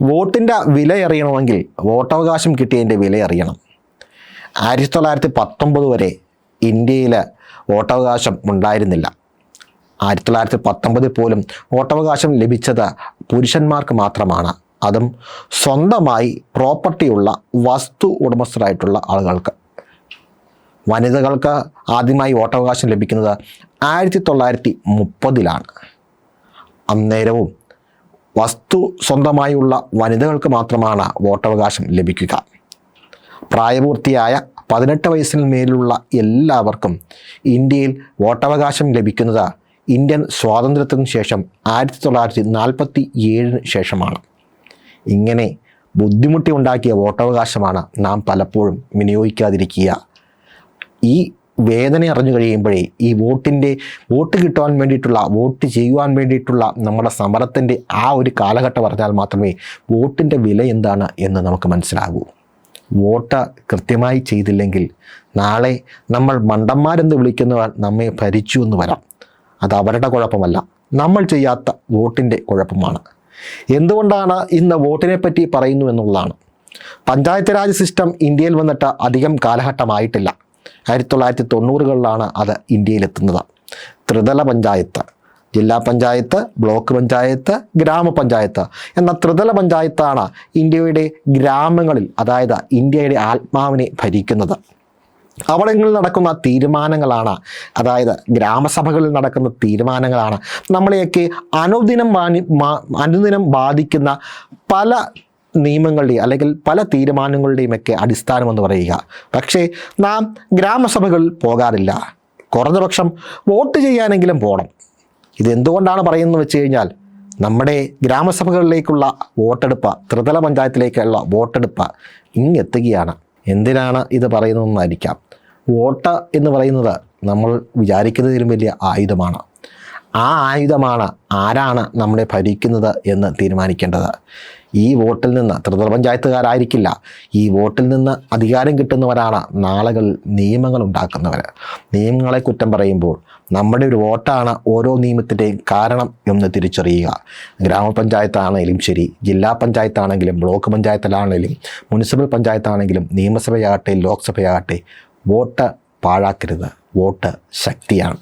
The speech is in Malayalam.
വോട്ടിൻ്റെ വില അറിയണമെങ്കിൽ വോട്ടവകാശം കിട്ടിയതിൻ്റെ വില അറിയണം. 1919 വരെ ഇന്ത്യയിൽ വോട്ടവകാശം ഉണ്ടായിരുന്നില്ല. 1919 പോലും വോട്ടവകാശം ലഭിച്ചത് പുരുഷന്മാർക്ക് മാത്രമാണ്. അതും സ്വന്തമായി പ്രോപ്പർട്ടിയുള്ള വസ്തു ഉടമസ്ഥരായിട്ടുള്ള ആളുകൾക്ക്. വനിതകൾക്ക് ആദ്യമായി വോട്ടവകാശം ലഭിക്കുന്നത് 1930-ലാണ്. അന്നേരവും വസ്തു സ്വന്തമായുള്ള വനിതകൾക്ക് മാത്രമാണ് വോട്ടവകാശം ലഭിക്കുക. പ്രായപൂർത്തിയായ 18 വയസ്സിന് മേലുള്ള എല്ലാവർക്കും ഇന്ത്യയിൽ വോട്ടവകാശം ലഭിക്കുന്നത് ഇന്ത്യൻ സ്വാതന്ത്ര്യത്തിന് ശേഷം 1947 ശേഷമാണ്. ഇങ്ങനെ ബുദ്ധിമുട്ടി ഉണ്ടാക്കിയ വോട്ടവകാശമാണ് നാം പലപ്പോഴും വിനിയോഗിക്കാതിരിക്കുക. ഈ വേദന അറിഞ്ഞു കഴിയുമ്പോഴേ ഈ വോട്ട് കിട്ടുവാൻ വേണ്ടിയിട്ടുള്ള, വോട്ട് ചെയ്യുവാൻ വേണ്ടിയിട്ടുള്ള നമ്മുടെ സമരത്തിൻ്റെ ആ ഒരു കാലഘട്ടം പറഞ്ഞാൽ മാത്രമേ വോട്ടിൻ്റെ വില എന്താണ് എന്ന് നമുക്ക് മനസ്സിലാകൂ. വോട്ട് കൃത്യമായി ചെയ്തില്ലെങ്കിൽ നാളെ നമ്മൾ മണ്ടന്മാരെന്ന് വിളിക്കുന്നവർ നമ്മെ ഭരിച്ചു എന്ന് വരാം. അത് അവരുടെ കുഴപ്പമല്ല, നമ്മൾ ചെയ്യാത്ത വോട്ടിൻ്റെ കുഴപ്പമാണ്. എന്തുകൊണ്ടാണ് ഇന്ന് വോട്ടിനെ പറ്റി പറയുന്നു എന്നുള്ളതാണ്. പഞ്ചായത്ത് രാജ് സിസ്റ്റം ഇന്ത്യയിൽ വന്നിട്ട് അധികം കാലഘട്ടമായിട്ടില്ല. 1990-കളിലാണ് അത് ഇന്ത്യയിലെത്തുന്നത്. ത്രിതല പഞ്ചായത്ത്, ജില്ലാ പഞ്ചായത്ത്, ബ്ലോക്ക് പഞ്ചായത്ത്, ഗ്രാമപഞ്ചായത്ത് എന്ന ത്രിതല പഞ്ചായത്താണ് ഇന്ത്യയുടെ ഗ്രാമങ്ങളിൽ, അതായത് ഇന്ത്യയുടെ ആത്മാവിനെ ഭരിക്കുന്നത്. അവിടങ്ങളിൽ നടക്കുന്ന തീരുമാനങ്ങളാണ്, അതായത് ഗ്രാമസഭകളിൽ നടക്കുന്ന തീരുമാനങ്ങളാണ് നമ്മളെയൊക്കെ അനുദിനം ബാധിക്കുന്ന പല നിയമങ്ങളുടെയും അല്ലെങ്കിൽ പല തീരുമാനങ്ങളുടെയുമൊക്കെ അടിസ്ഥാനമെന്ന് പറയുക. പക്ഷേ നാം ഗ്രാമസഭകളിൽ പോകാറില്ല. കുറഞ്ഞപക്ഷം വോട്ട് ചെയ്യാനെങ്കിലും പോകണം. ഇതെന്തുകൊണ്ടാണ് പറയുന്നത് വെച്ച് കഴിഞ്ഞാൽ നമ്മുടെ ഗ്രാമസഭകളിലേക്കുള്ള വോട്ടെടുപ്പ്, ത്രിതല പഞ്ചായത്തിലേക്കുള്ള വോട്ടെടുപ്പ് ഇങ്ങെത്തുകയാണ്. എന്തിനാണ് ഇത് പറയുന്നതെന്നായിരിക്കാം. വോട്ട് എന്ന് പറയുന്നത് നമ്മൾ വിചാരിക്കുന്നതിലും വലിയ ആയുധമാണ്. ആ ആയുധമാണ് ആരാണ് നമ്മളെ ഭരിക്കുന്നത് എന്ന് തീരുമാനിക്കേണ്ടത്. ഈ വോട്ടിൽ നിന്ന്, ത്രിതല പഞ്ചായത്തുകാരായിരിക്കില്ല, ഈ വോട്ടിൽ നിന്ന് അധികാരം കിട്ടുന്നവരാണ് നാളുകളിൽ നിയമങ്ങൾ ഉണ്ടാക്കുന്നവർ. നിയമങ്ങളെ കുറ്റം പറയുമ്പോൾ നമ്മുടെ ഒരു വോട്ടാണ് ഓരോ നിയമത്തിൻ്റെയും കാരണം എന്ന് തിരിച്ചറിയുക. ഗ്രാമപഞ്ചായത്താണെങ്കിലും ശരി, ജില്ലാ പഞ്ചായത്താണെങ്കിലും, ബ്ലോക്ക് പഞ്ചായത്തിലാണെങ്കിലും, മുനിസിപ്പൽ പഞ്ചായത്താണെങ്കിലും, നിയമസഭയാകട്ടെ, ലോക്സഭയാകട്ടെ, വോട്ട് പാഴാക്കരുത്. വോട്ട് ശക്തിയാണ്.